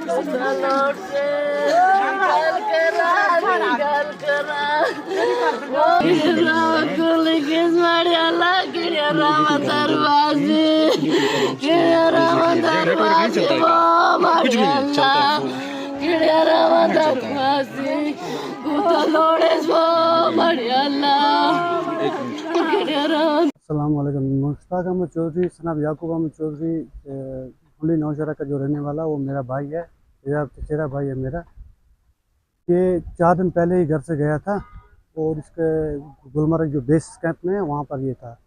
अस्सलामुअलैकुम। मुश्ताक अहमद चौधरी सनाब याकूब अहमद चौधरी हुंडी नौशहरा का जो रहने वाला वो मेरा भाई है, चचेरा भाई है मेरा। ये 4 दिन पहले ही घर से गया था और इसके गुलमर्ग जो बेस कैंप में है वहाँ पर ये था।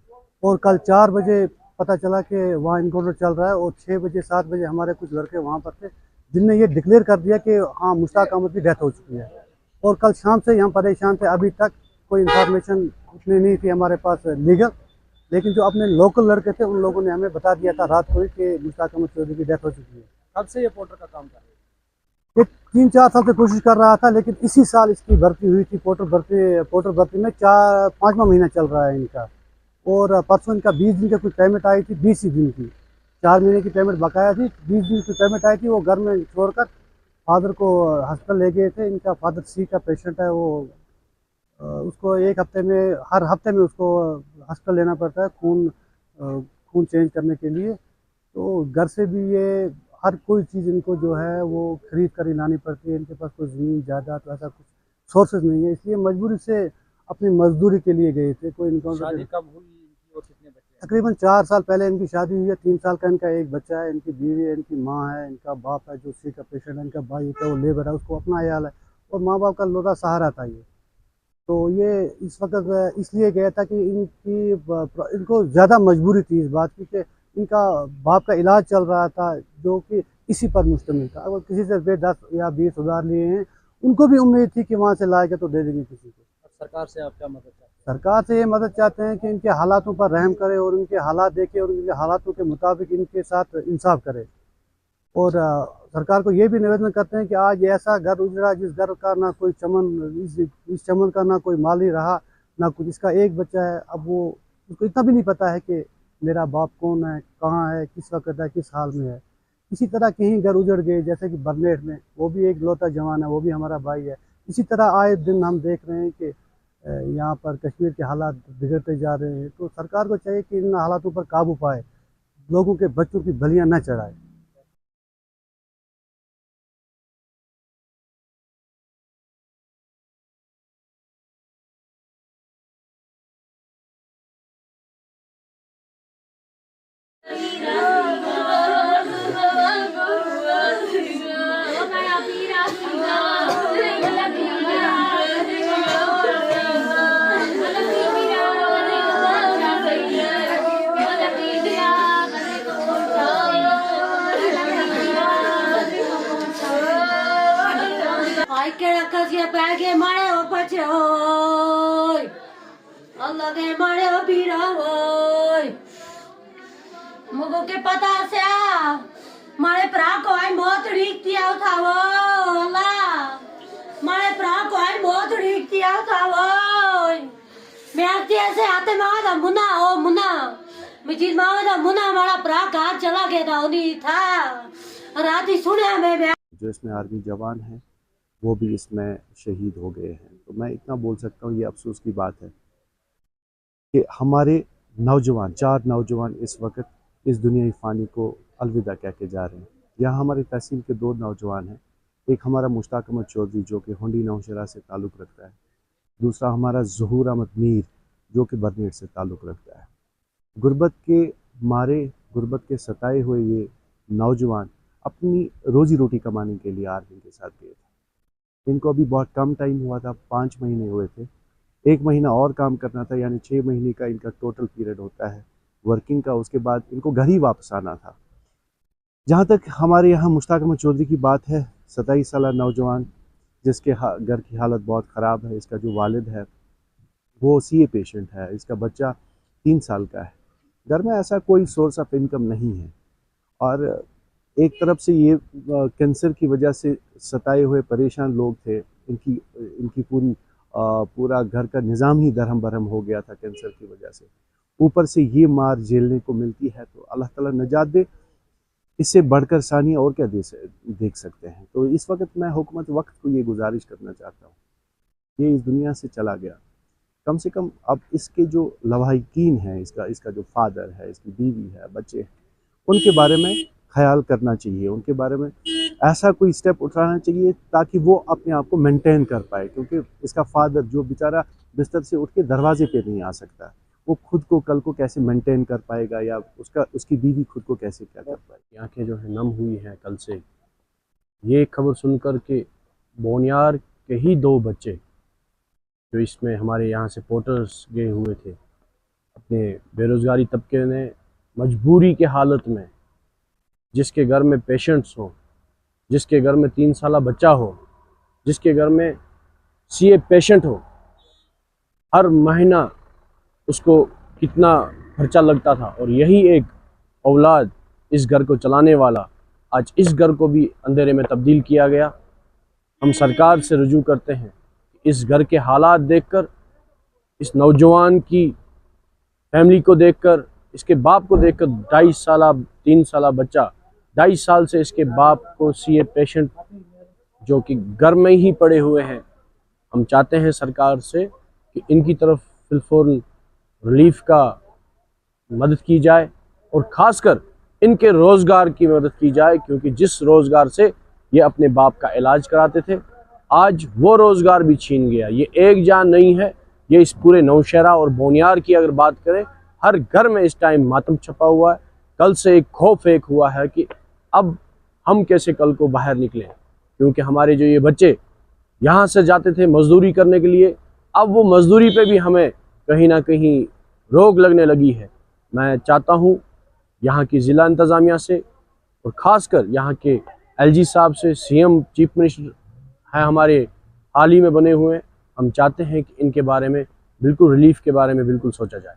और कल 4 बजे पता चला कि वहाँ इनकाउंटर चल रहा है और 6 बजे 7 बजे हमारे कुछ लड़के वहाँ पर थे जिनने ये डिक्लेयर कर दिया कि हाँ मुश्ताक अहमद की डेथ हो चुकी है। और कल शाम से यहाँ परेशान थे, अभी तक कोई इन्फॉर्मेशन उतनी नहीं थी हमारे पास लीगल, लेकिन जो अपने लोकल लड़के थे उन लोगों ने हमें बता दिया था रात को ही कि मुश्ताक अहमद चौधरी की डेथ हो चुकी है। कब से ये पोर्टर का काम कर रहे हैं? ये 3-4 साल से कोशिश कर रहा था, लेकिन इसी साल इसकी भर्ती हुई थी। पोर्टर भर्ती में 5वां महीना चल रहा है इनका। और परसों इनका 20 दिन की कुछ पेमेंट आई थी, 20 ही दिन की। 4 महीने की पेमेंट बकाया थी, 20 दिन की पेमेंट आई थी। वो घर में छोड़कर फादर को हॉस्पिटल ले गए थे। इनका फादर सी का पेशेंट है, वो उसको एक हफ्ते में, हर हफ्ते में उसको हॉस्पिटल लेना पड़ता है खून चेंज करने के लिए। तो घर से भी ये हर कोई चीज़ इनको जो है वो खरीद कर ही लानी पड़ती है। इनके पास कोई ज़मीन जायदाद ऐसा कुछ सोर्सेज नहीं है, इसलिए मजबूरी से अपनी मजदूरी के लिए गए थे। कोई इनकाउंटर शादी कब हुई इनकी और कितने बच्चे हैं? तकरीबन 4 साल पहले इनकी शादी हुई है। 3 साल का इनका एक बच्चा है, इनकी बीवी है, इनकी माँ है, इनका बाप है जो सी का पेशेंट है, इनका भाई होता है वो लेबर है, उसको अपना अयाल है और माँ बाप का लोटा सहारा था ये। तो ये इस वक्त इसलिए गया था कि इनको ज़्यादा मजबूरी थी इस बात की कि इनका बाप का इलाज चल रहा था जो कि इसी पर मुश्तमिल था। अगर किसी से 10 या 20 उधार लिए हैं, उनको भी उम्मीद थी कि वहाँ से लाएगा तो दे देंगे किसी को। अब सरकार से आप क्या मदद चाहते हैं? सरकार से ये मदद चाहते हैं कि इनके हालातों पर रहम करे और इनके हालात देखे और इनके हालातों के मुताबिक इनके साथ इंसाफ करे। और सरकार को ये भी निवेदन करते हैं कि आज ऐसा घर उजड़ा जिस घर का ना कोई चमन, इस चमन का ना कोई माली रहा ना कुछ। इसका एक बच्चा है, अब वो उसको इतना भी नहीं पता है कि मेरा बाप कौन है, कहाँ है, किस वक्त है, किस हाल में है। इसी तरह कहीं घर उजड़ गए, जैसे कि बरनेट में, वो भी एक लौता जवान है, वो भी हमारा भाई है। इसी तरह आए दिन हम देख रहे हैं कि यहाँ पर कश्मीर के हालात बिगड़ते जा रहे हैं। तो सरकार को चाहिए कि इन हालातों पर काबू पाए, लोगों के बच्चों की बलियाँ न चढ़ाए। Page mare o pache hoy, Allah ke mare o pira hoy. मुझको के पता से मारे प्रा को आई बहुत रीक दिया था वो अल्लाह, मारे प्रा को आई बहुत रीक दिया था वो। मैं आती ऐसे आते माँ था मुन्ना, ओ मुन्ना मुझे माँ था मुन्ना, हमारा प्रा कहाँ चला गया था उन्हीं था रात ही सुने मैं। जो इसमें आर्मी जवान हैं वो भी इसमें शहीद हो गए हैं। तो मैं इतना बोल सकता हूँ, ये अफसोस की बात है कि हमारे नौजवान, 4 नौजवान इस वक्त इस दुनियाई फ़ानी को अलविदा कह के जा रहे हैं। यहाँ हमारी तहसील के 2 नौजवान हैं। एक हमारा मुश्ताक अहमद चौधरी जो कि हुंडी नौशहरा से ताल्लुक़ रखता है, दूसरा हमारा ज़हूर अहमद मीर जो कि बरनेट से ताल्लुक़ रखता है। गुर्बत के मारे, गुर्बत के सताए हुए ये नौजवान अपनी रोज़ी रोटी कमाने के लिए आर्मी के साथ गए थे। इनको अभी बहुत कम टाइम हुआ था, 5 महीने हुए थे। 1 महीना और काम करना था, यानी 6 महीने का इनका टोटल पीरियड होता है वर्किंग का। उसके बाद इनको घर ही वापस आना था। जहाँ तक हमारे यहाँ मुश्ताक अहमद चौधरी की बात है, 27 साल नौजवान जिसके घर की हालत बहुत ख़राब है। इसका जो वालिद है वो CA पेशेंट है, इसका बच्चा 3 साल का है। घर में ऐसा कोई सोर्स ऑफ इनकम नहीं है और एक तरफ से ये कैंसर की वजह से सताए हुए परेशान लोग थे। इनकी पूरा घर का निज़ाम ही दरहम बरहम हो गया था कैंसर की वजह से। ऊपर से ये मार झेलने को मिलती है, तो अल्लाह ताला नजात दे। इससे बढ़कर सानिया और क्या देख सकते हैं। तो इस वक्त मैं हुकूमत वक्त को ये गुजारिश करना चाहता हूँ, ये इस दुनिया से चला गया, कम से कम अब इसके जो लवाहिकीन हैं, इसका जो फादर है, इसकी बीवी है, बच्चे हैं, उनके बारे में ख्याल करना चाहिए, उनके बारे में ऐसा कोई स्टेप उठाना चाहिए ताकि वो अपने आप को मेंटेन कर पाए। क्योंकि इसका फादर जो बेचारा बिस्तर से उठ के दरवाजे पे नहीं आ सकता, वो खुद को कल को कैसे मेंटेन कर पाएगा, या उसकी बीवी खुद को कैसे क्या कर पाएगी। आंखें जो है नम हुई हैं कल से ये खबर सुनकर के बोनियार के ही 2 बच्चे जो इसमें हमारे यहाँ से पोर्टर्स गए हुए थे, अपने बेरोज़गारी तबके ने मजबूरी के हालत में, जिसके घर में पेशेंट्स हो, जिसके घर में 3 साला बच्चा हो, जिसके घर में सीए पेशेंट हो, हर महीना उसको कितना खर्चा लगता था, और यही एक औलाद इस घर को चलाने वाला आज इस घर को भी अंधेरे में तब्दील किया गया। हम सरकार से रुजू करते हैं, इस घर के हालात देखकर, इस नौजवान की फैमिली को देखकर, इसके बाप को देखकर, 2.5 साला 3 साला बच्चा 2.5 साल से इसके बाप को सीए पेशेंट जो कि घर में ही पड़े हुए हैं, हम चाहते हैं सरकार से कि इनकी तरफ फिलफौरन रिलीफ का मदद की जाए, और ख़ासकर इनके रोज़गार की मदद की जाए, क्योंकि जिस रोज़गार से ये अपने बाप का इलाज कराते थे, आज वो रोज़गार भी छीन गया। ये एक जान नहीं है, ये इस पूरे नौशहरा और बोनियार की अगर बात करें, हर घर में इस टाइम मातम छपा हुआ है। कल से एक खौफ एक हुआ है कि अब हम कैसे कल को बाहर निकलें, क्योंकि हमारे जो ये बच्चे यहाँ से जाते थे मज़दूरी करने के लिए, अब वो मज़दूरी पे भी हमें कहीं ना कहीं रोक लगने लगी है। मैं चाहता हूँ यहाँ की ज़िला इंतज़ामिया से और ख़ासकर यहाँ के एलजी साहब से, सीएम चीफ मिनिस्टर हैं हमारे हाल ही में बने हुए, हम चाहते हैं कि इनके बारे में बिल्कुल रिलीफ के बारे में बिल्कुल सोचा जाए।